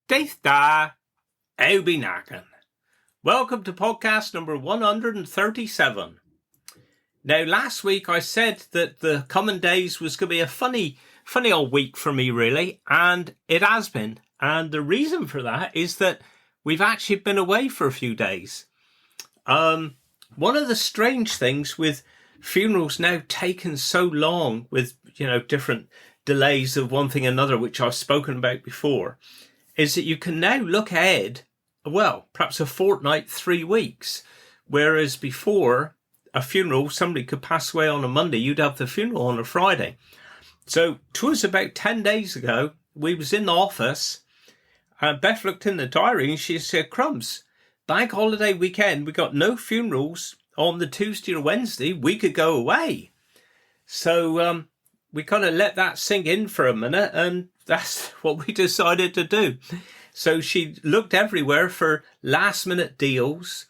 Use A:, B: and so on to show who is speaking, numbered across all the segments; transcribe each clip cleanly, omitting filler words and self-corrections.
A: Death da, I'll be knacking. Welcome to podcast number 137. Now, last week I said that the coming days was going to be a funny old week for me, really, and it has been. And the reason for that is that we've actually been away for a few days. One of the strange things with funerals now taking so long with, different delays of one thing or another, which I've spoken about before, is that you can now look ahead, well, perhaps a fortnight, 3 weeks, whereas before a funeral, somebody could pass away on a Monday, you'd have the funeral on a Friday. So 'twas about 10 days ago, we was in the office, and Beth looked in the diary and she said, "Crumbs, bank holiday weekend, we got no funerals on the Tuesday or Wednesday, we could go away." So we kind of let that sink in for a minute, and that's what we decided to do. So she looked everywhere for last minute deals.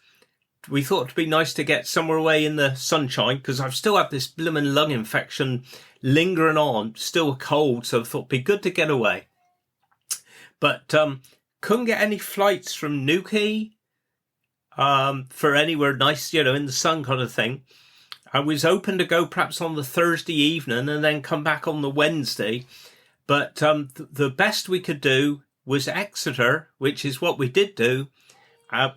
A: We thought it'd be nice to get somewhere away in the sunshine, because I've still had this blooming lung infection lingering on, still cold, so I thought it'd be good to get away. But couldn't get any flights from Newquay for anywhere nice, in the sun kind of thing. I was open to go perhaps on the Thursday evening and then come back on the Wednesday. But the best we could do was Exeter, which is what we did do.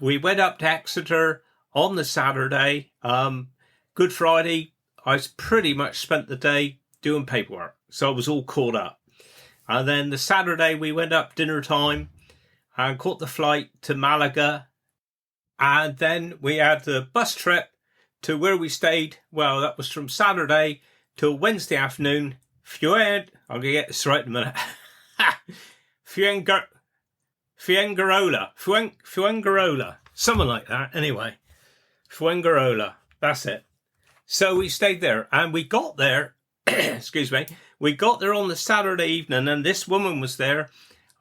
A: We went up to Exeter on the Saturday. Good Friday, I pretty much spent the day doing paperwork, so I was all caught up. And then the Saturday we went up dinner time and caught the flight to Malaga. And then we had the bus trip to where we stayed. Well, that was from Saturday till Wednesday afternoon. I'm going to get this right in a minute. Fuengirola. Something like that, anyway. Fuengirola. That's it. So we stayed there, and we got there, excuse me, we got there on the Saturday evening, and this woman was there.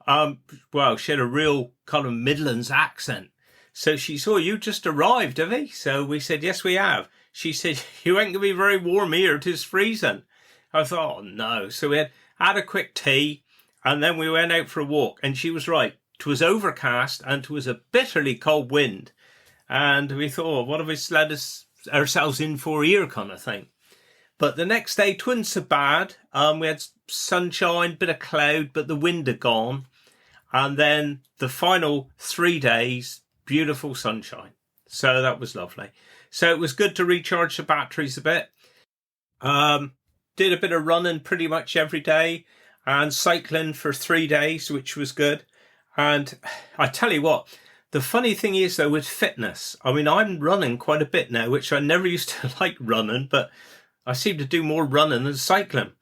A: She had a real kind of Midlands accent. So she said, "Oh, you just arrived, have you?" So we said, "Yes, we have." She said, "You ain't going to be very warm here, 'tis freezing." I thought, "Oh, no." So we had a quick tea, and then we went out for a walk, and she was right. 'Twas overcast, and 'twas a bitterly cold wind. And we thought, "Oh, what have we let ourselves in for here," kind of thing. But the next day, 'twasn't so bad. We had sunshine, bit of cloud, but the wind had gone. And then the final 3 days, beautiful sunshine. So that was lovely. So it was good to recharge the batteries a bit. Did a bit of running pretty much every day and cycling for 3 days, which was good. And I tell you what, the funny thing is though with fitness, I mean, I'm running quite a bit now, which I never used to like running, but I seem to do more running than cycling.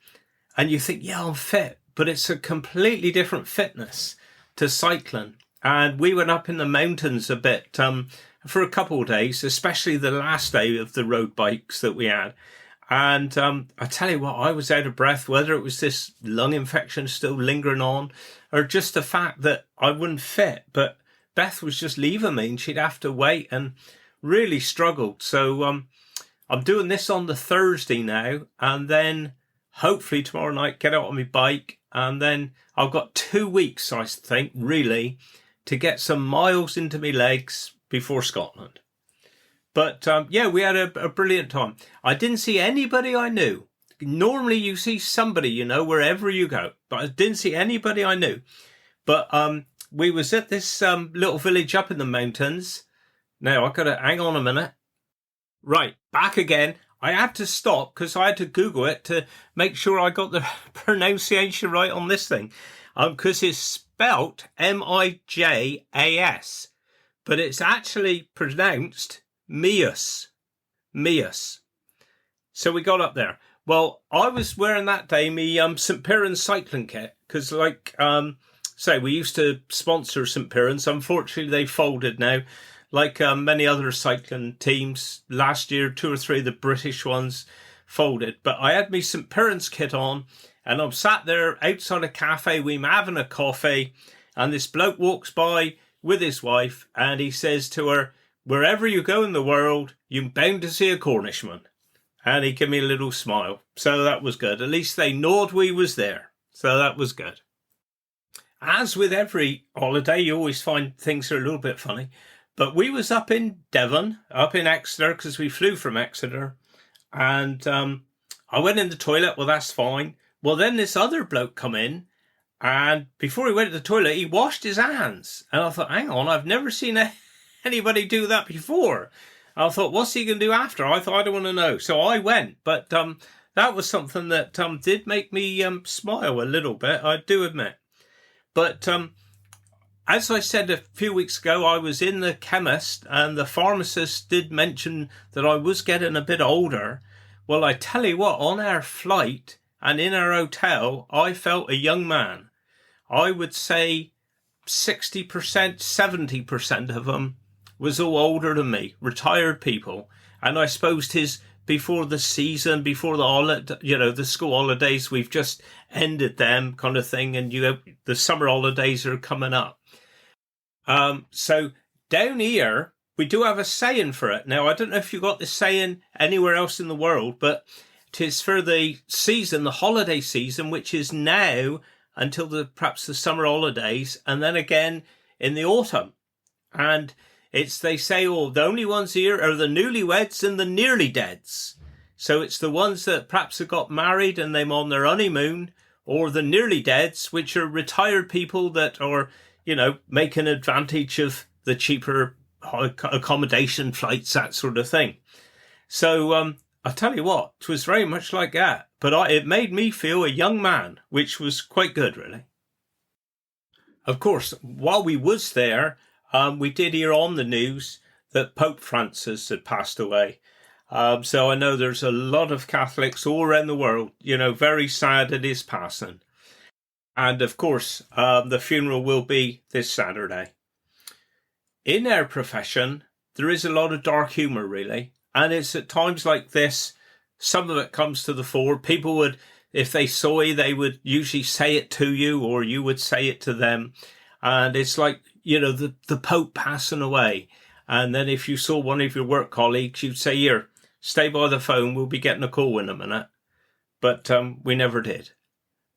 A: And you think, yeah, I'm fit, but it's a completely different fitness to cycling. And we went up in the mountains a bit for a couple of days, especially the last day of the road bikes that we had. And I tell you what, I was out of breath, whether it was this lung infection still lingering on or just the fact that I wouldn't fit. But Beth was just leaving me and she'd have to wait and really struggled. So I'm doing this on the Thursday now, and then hopefully tomorrow night get out on my bike. And then I've got 2 weeks, I think, really, to get some miles into my legs before Scotland. But we had a brilliant time. I didn't see anybody I knew. Normally you see somebody, wherever you go. But I didn't see anybody I knew. But we was at this little village up in the mountains. Now, I've got to hang on a minute. Right, back again. I had to stop because I had to Google it to make sure I got the pronunciation right on this thing. Because it's spelt Mijas, but it's actually pronounced Mias. So we got up there. Well, I was wearing that day me St. Piran's cycling kit because, we used to sponsor St. Piran's. Unfortunately, they folded now. Like many other cycling teams, last year, 2 or 3 of the British ones folded. But I had me St. Piran's kit on, and I'm sat there outside a cafe, we're having a coffee, and this bloke walks by with his wife, and he says to her, "Wherever you go in the world, you're bound to see a Cornishman." And he gave me a little smile. So that was good. At least they knowed we was there. So that was good. as with every holiday, you always find things are a little bit funny. But we was up in Devon, up in Exeter, because we flew from Exeter. And I went in the toilet. Well, that's fine. Well, then this other bloke come in. And before he went to the toilet, he washed his hands. And I thought, hang on, I've never seen anybody do that before. I thought, what's he going to do after? I thought, I don't want to know. So I went. But that was something that did make me smile a little bit, I do admit. But as I said a few weeks ago, I was in the chemist and the pharmacist did mention that I was getting a bit older. Well, I tell you what, on our flight and in our hotel, I felt a young man. I would say 60%, 70% of them was all older than me, retired people. And I suppose before the season, before the school holidays, we've just ended them kind of thing. And the summer holidays are coming up. So down here, we do have a saying for it. Now, I don't know if you got this saying anywhere else in the world, but 'tis for the season, the holiday season, which is now until perhaps the summer holidays, and then again in the autumn. And they say, the only ones here are the newlyweds and the nearly deads. So it's the ones that perhaps have got married and they're on their honeymoon, or the nearly deads, which are retired people that are, making advantage of the cheaper accommodation flights, that sort of thing. So I tell you what, it was very much like that. But it made me feel a young man, which was quite good, really. Of course, while we was there, we did hear on the news that Pope Francis had passed away. So I know there's a lot of Catholics all around the world, very sad at his passing. And of course, the funeral will be this Saturday. In our profession, there is a lot of dark humour, really. And it's at times like this, some of it comes to the fore. People would, if they saw you, they would usually say it to you, or you would say it to them. And it's like, the Pope passing away. And then if you saw one of your work colleagues, you'd say, here, stay by the phone, we'll be getting a call in a minute. But we never did.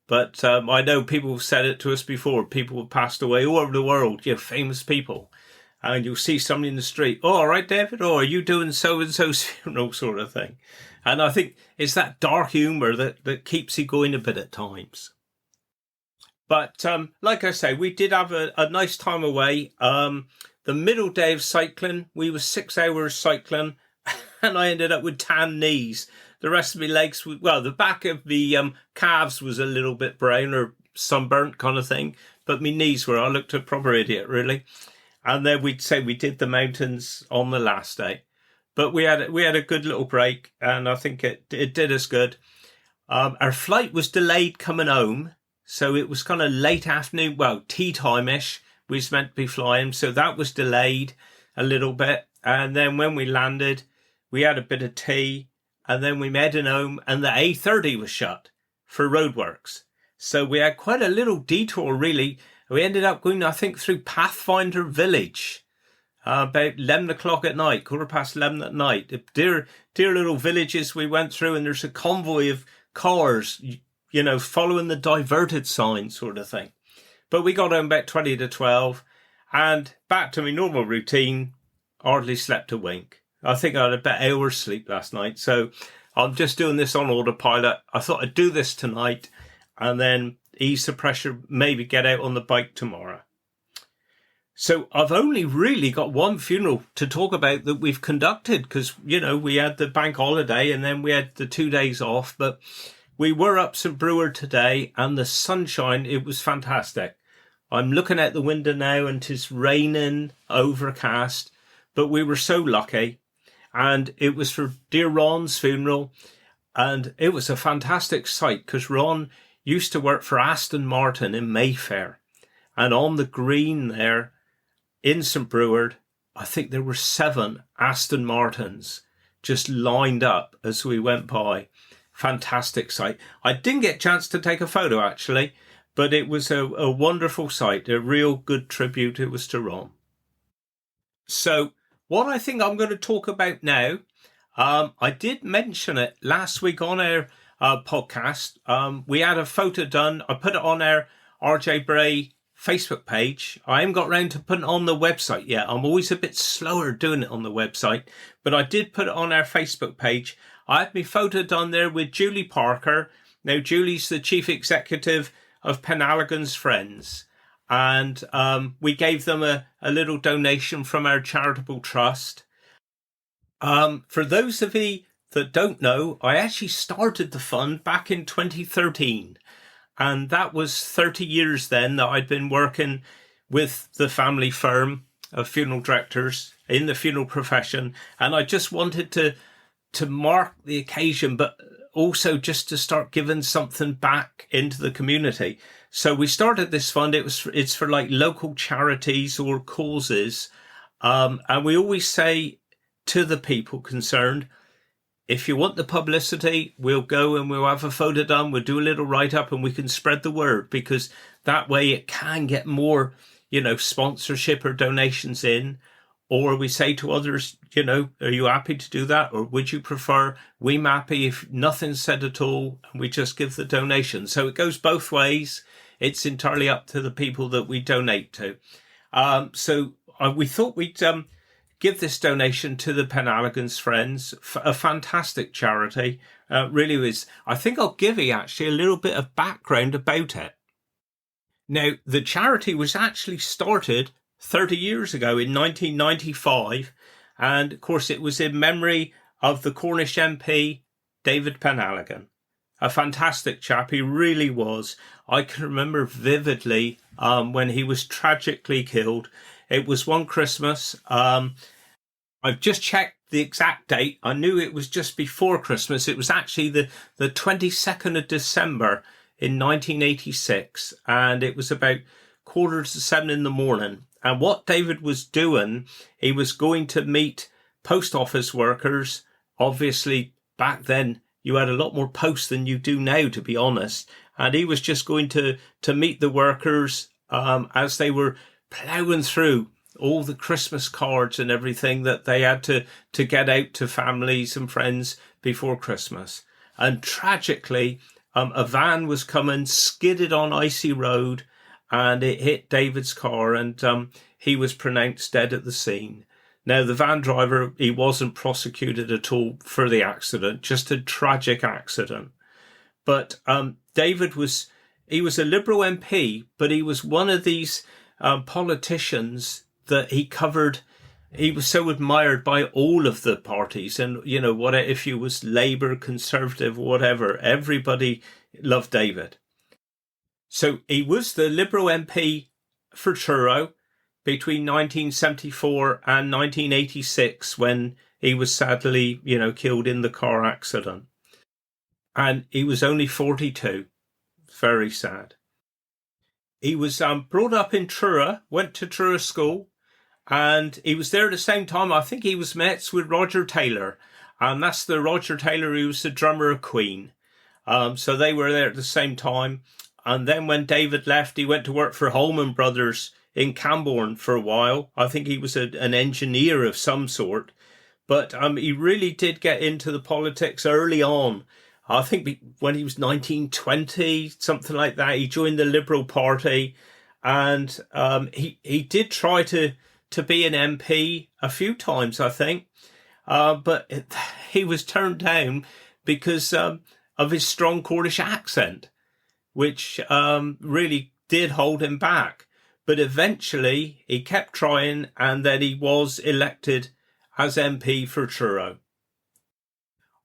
A: But I know people have said it to us before. People have passed away all over the world, famous people. And you'll see somebody in the street, all right, David, are you doing so-and-so's funeral sort of thing? And I think it's that dark humour that keeps you going a bit at times. But like I say, we did have a nice time away. The middle day of cycling, we were 6 hours cycling, and I ended up with tan knees. The rest of my legs, the back of the calves was a little bit brown or sunburnt kind of thing, but my knees were. I looked a proper idiot, really. And then we'd say we did the mountains on the last day. But we had a good little break, and I think it did us good. Our flight was delayed coming home, so it was kind of late afternoon, tea time-ish. We was meant to be flying, so that was delayed a little bit. And then when we landed, we had a bit of tea, and then we made it home, and the A30 was shut for roadworks. So we had quite a little detour, really. We ended up going, I think, through Pathfinder Village about 11 o'clock at night, 11:15 at night. Dear little villages we went through, and there's a convoy of cars, following the diverted sign sort of thing. But we got home about 20 to 12, and back to my normal routine, hardly slept a wink. I think I had about hours sleep last night, so I'm just doing this on autopilot. I thought I'd do this tonight, and then ease the pressure, maybe get out on the bike tomorrow. So I've only really got one funeral to talk about that we've conducted, because, we had the bank holiday and then we had the 2 days off, but we were up St. Brewer today, and the sunshine, it was fantastic. I'm looking out the window now and 'tis raining, overcast, but we were so lucky. And it was for dear Ron's funeral, and it was a fantastic sight, because Ron used to work for Aston Martin in Mayfair. And on the green there in St. Breward, I think there were 7 Aston Martins just lined up as we went by. Fantastic sight. I didn't get a chance to take a photo, actually, but it was a wonderful sight, a real good tribute it was to Ron. So what I think I'm going to talk about now, I did mention it last week on our podcast. We had a photo done. I put it on our RJ Bray Facebook page. I haven't got round to putting it on the website yet. I'm always a bit slower doing it on the website, but I did put it on our Facebook page. I had me photo done there with Julie Parker. Now, Julie's the chief executive of Penhaligon's Friends, and we gave them a little donation from our charitable trust. For those of you that don't know, I actually started the fund back in 2013. And that was 30 years then that I'd been working with the family firm of funeral directors in the funeral profession. And I just wanted to mark the occasion, but also just to start giving something back into the community. So we started this fund. It's for like local charities or causes. And we always say to the people concerned, if you want the publicity, we'll go and we'll have a photo done. We'll do a little write-up and we can spread the word, because that way it can get more, sponsorship or donations in. Or we say to others, are you happy to do that? Or would you prefer we're happy if nothing's said at all and we just give the donation? So it goes both ways. It's entirely up to the people that we donate to. So we thought we'd give this donation to the Penhaligon's Friends, a fantastic charity. Really is. I think I'll give you actually a little bit of background about it. Now, the charity was actually started 30 years ago in 1995. And of course, it was in memory of the Cornish MP, David Penhaligon. A fantastic chap, he really was. I can remember vividly when he was tragically killed. It was one Christmas. I've just checked the exact date. I knew it was just before Christmas. It was actually the 22nd of December in 1986. And it was about 6:45 in the morning. And what David was doing, he was going to meet post office workers. Obviously, back then, you had a lot more posts than you do now, to be honest. And he was just going to meet the workers as they were ploughing through all the Christmas cards and everything that they had to get out to families and friends before Christmas. And tragically, a van was coming, skidded on icy road, and it hit David's car, and he was pronounced dead at the scene. Now, the van driver, he wasn't prosecuted at all for the accident, just a tragic accident. But David was a Liberal MP, but he was one of these politicians that he covered. He was so admired by all of the parties, and what if you was Labour, Conservative, whatever, everybody loved David. So he was the Liberal MP for Truro between 1974 and 1986, when he was sadly, killed in the car accident. And he was only 42. Very sad. He was brought up in Truro, went to Truro School, and he was there at the same time. I think he was mates with Roger Taylor, and that's the Roger Taylor who was the drummer of Queen. So they were there at the same time. And then when David left, he went to work for Holman Brothers in Camborne for a while. I think he was an engineer of some sort. But he really did get into the politics early on. I think when he was 19, 20, something like that, he joined the Liberal Party. And he did try to be an MP a few times, I think. But he was turned down because of his strong Cornish accent, which really did hold him back. But eventually he kept trying, and then he was elected as MP for Truro.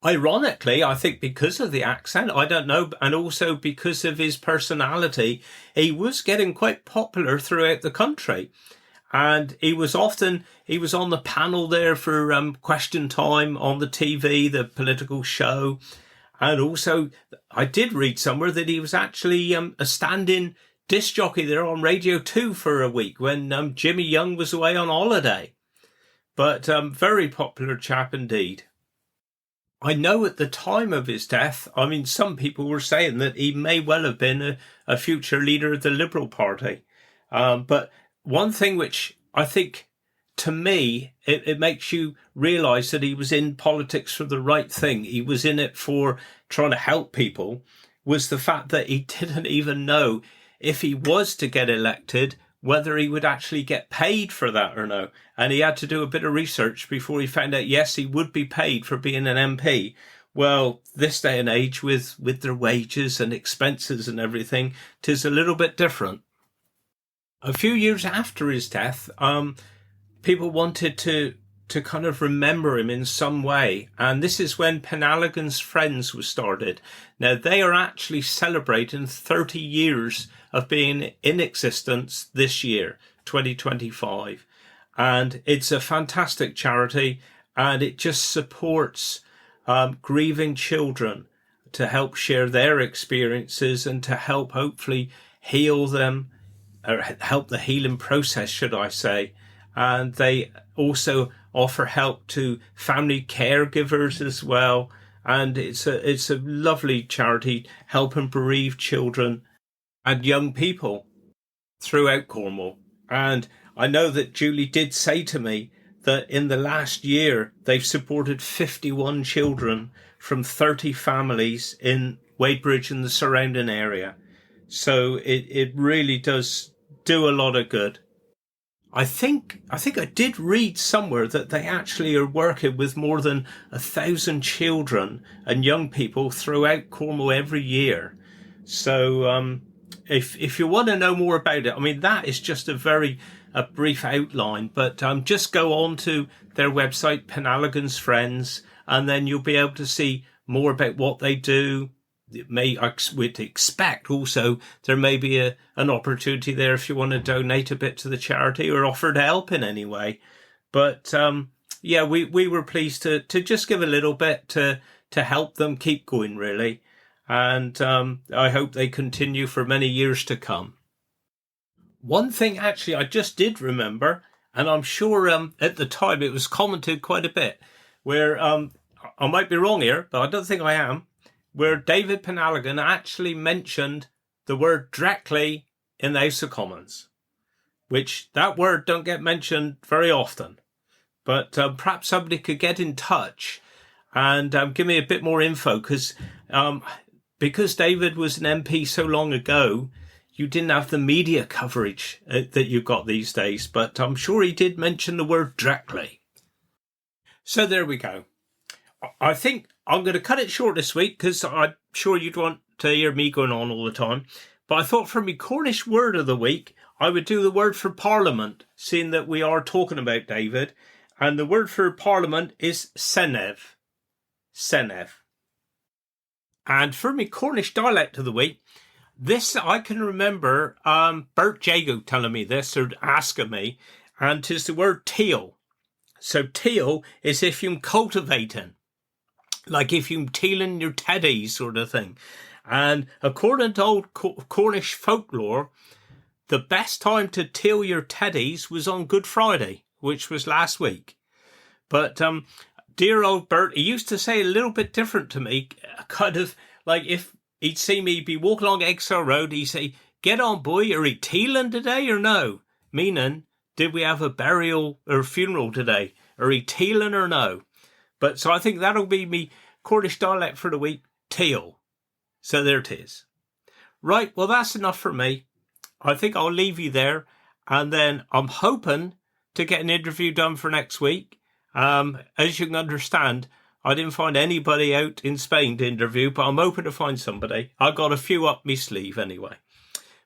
A: Ironically, I think because of the accent, I don't know, and also because of his personality, he was getting quite popular throughout the country. And he was on the panel there for Question Time on the TV, the political show. And also, I did read somewhere that he was actually a stand-in disc jockey there on Radio 2 for a week when Jimmy Young was away on holiday. But very popular chap indeed. I know at the time of his death, some people were saying that he may well have been a future leader of the Liberal Party. But one thing which I think, to me, it makes you realise that he was in politics for the right thing. He was in it for trying to help people, was the fact that he didn't even know if he was to get elected, whether he would actually get paid for that or no. And he had to do a bit of research before he found out, yes, he would be paid for being an MP. Well, this day and age, with their wages and expenses and everything, 'tis a little bit different. A few years after his death, people wanted to kind of remember him in some way. And this is when Penhaligon's Friends was started. Now, they are actually celebrating 30 years of being in existence this year, 2025. And it's a fantastic charity, and it just supports grieving children to help share their experiences and to help hopefully heal them, or help the healing process, should I say. And they also offer help to family caregivers as well. And it's a lovely charity helping bereaved children and young people throughout Cornwall. And I know that Julie did say to me that in the last year, they've supported 51 children from 30 families in Wadebridge and the surrounding area. So it really does do a lot of good. I think I did read somewhere that they actually are working with more than 1,000 children and young people throughout Cornwall every year. So if you want to know more about it, I mean, that is just a brief outline, but just go on to their website, Penhaligon's Friends, and then you'll be able to see more about what they do. I would expect also there may be an opportunity there if you want to donate a bit to the charity or offer to help in any way. But yeah, we were pleased to just give a little bit to help them keep going, really. And I hope they continue for many years to come. One thing actually I just did remember, and I'm sure at the time it was commented quite a bit, where I might be wrong here, but I don't think I am, where David Penhaligon actually mentioned the word directly in the House of Commons, which that word don't get mentioned very often. But perhaps somebody could get in touch and give me a bit more info, because David was an MP so long ago, you didn't have the media coverage that you've got these days, but I'm sure he did mention the word directly. So there we go. I think I'm going to cut it short this week because I'm sure you'd want to hear me going on all the time. But I thought for my Cornish word of the week, I would do the word for Parliament, seeing that we are talking about David. And the word for Parliament is Senev. Senev. And for my Cornish dialect of the week, this I can remember Bert Jago telling me this or asking me, and 'tis the word teal. So teal is if you're cultivating, like if you're tealing your teddies sort of thing. And according to old Cornish folklore, the best time to teal your teddies was on Good Friday, which was last week. But dear old Bert, he used to say a little bit different to me, kind of like if he'd see me be walking along Exeter Road, he'd say, "Get on, boy, are he tealing today or no?" Meaning, did we have a burial or funeral today? Are he tealing or no? But so I think that'll be me Cornish dialect for the week, teal. So there it is. Right, well, that's enough for me. I think I'll leave you there. And then I'm hoping to get an interview done for next week. As you can understand, I didn't find anybody out in Spain to interview, but I'm hoping to find somebody. I got a few up my sleeve anyway.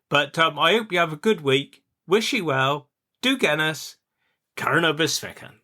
A: But I hope you have a good week. Wish you well. Do Guinness. Carna Bisfican.